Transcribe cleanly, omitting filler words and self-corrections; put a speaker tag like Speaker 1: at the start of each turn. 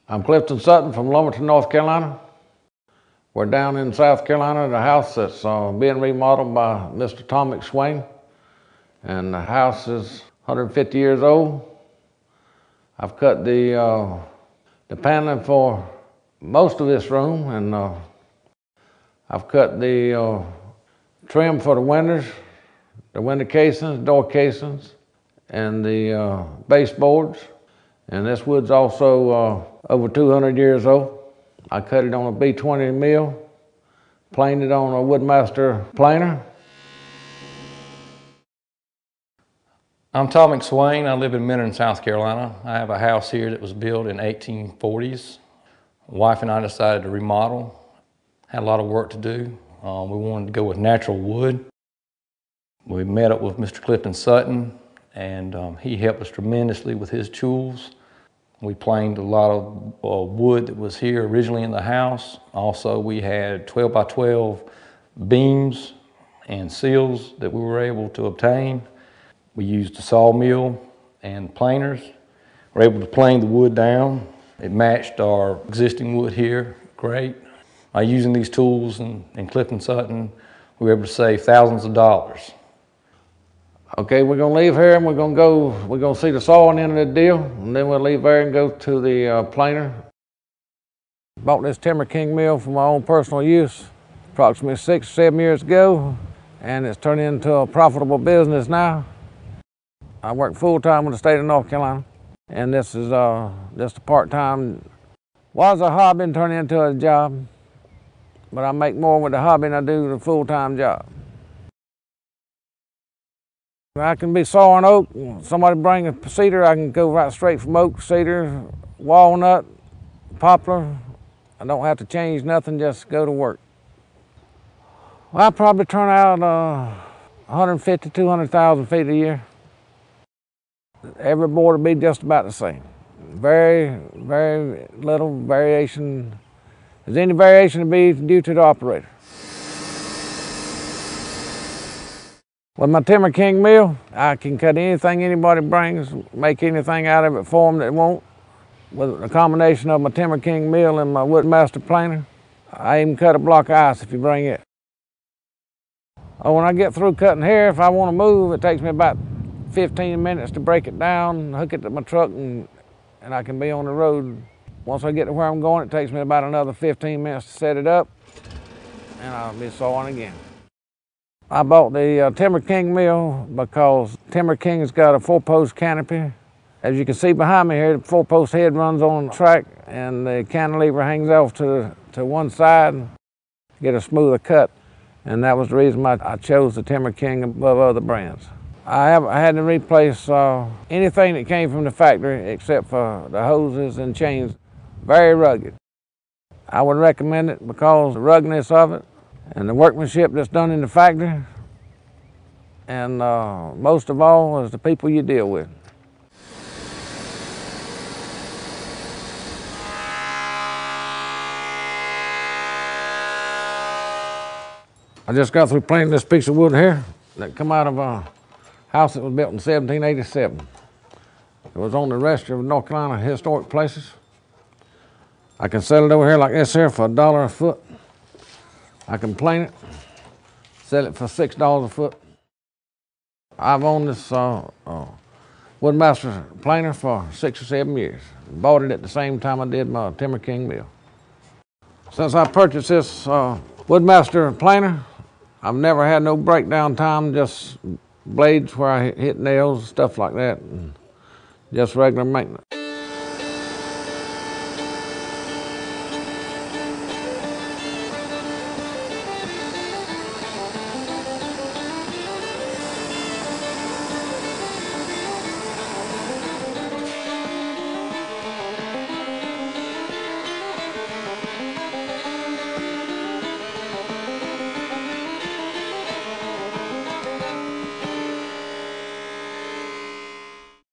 Speaker 1: I'm Clifton Sutton from Lumberton, North Carolina. We're down in South Carolina at a house that's being remodeled by Mr. Tom McSwain. And the house is 150 years old. I've cut the paneling for most of this room, and I've cut the trim for the windows, the window casings, door casings, and the baseboards. And this wood's also over 200 years old. I cut it on a B-20 mill, planed it on a Woodmaster planer.
Speaker 2: I'm Tom McSwain. I live in Mentor, South Carolina. I have a house here that was built in 1840s. My wife and I decided to remodel. Had a lot of work to do. We wanted to go with natural wood. We met up with Mr. Clifton Sutton, and he helped us tremendously with his tools. We planed a lot of wood that was here originally in the house. Also, we had 12 by 12 beams and seals that we were able to obtain. We used the sawmill and planers. We were able to plane the wood down. It matched our existing wood here great. By using these tools in Clifton Sutton, we were able to save thousands of dollars.
Speaker 1: Okay, we're gonna leave here and we're gonna see the sawing end of the deal, and then we'll leave there and go to the planer. Bought this TimberKing mill for my own personal use approximately 6 or 7 years ago, and it's turned into a profitable business now. I work full-time with the state of North Carolina, and this is just a part-time. Was a hobby and turned into a job, but I make more with the hobby than I do the full-time job. I can be sawing oak. Somebody bring a cedar, I can go right straight from oak, cedar, walnut, poplar. I don't have to change nothing, just go to work. Well, I probably turn out 150, 200,000 feet a year. Every board will be just about the same. Very, very little variation. If there's any variation, to be due to the operator. With my TimberKing mill, I can cut anything anybody brings, make anything out of it for them that want. With a combination of my TimberKing mill and my Woodmaster planer, I even cut a block of ice if you bring it. Oh, when I get through cutting here, if I want to move, it takes me about 15 minutes to break it down, hook it to my truck, and I can be on the road. Once I get to where I'm going, it takes me about another 15 minutes to set it up, and I'll be sawing again. I bought the TimberKing mill because TimberKing's got a 4-post canopy. As you can see behind me here, the 4-post head runs on the track, and the cantilever hangs off to one side to get a smoother cut. And that was the reason I chose the TimberKing above other brands. I had to replace anything that came from the factory except for the hoses and chains. Very rugged. I would recommend it because of the ruggedness of it and the workmanship that's done in the factory, and most of all is the people you deal with. I just got through planing this piece of wood here that come out of a house that was built in 1787. It was on the Register of North Carolina Historic Places. I can sell it over here like this here for $1 a foot. I can plane it, sell it for $6 a foot. I've owned this Woodmaster planer for 6 or 7 years. Bought it at the same time I did my TimberKing mill. Since I purchased this Woodmaster planer, I've never had no breakdown time, just blades where I hit nails, stuff like that, and just regular maintenance.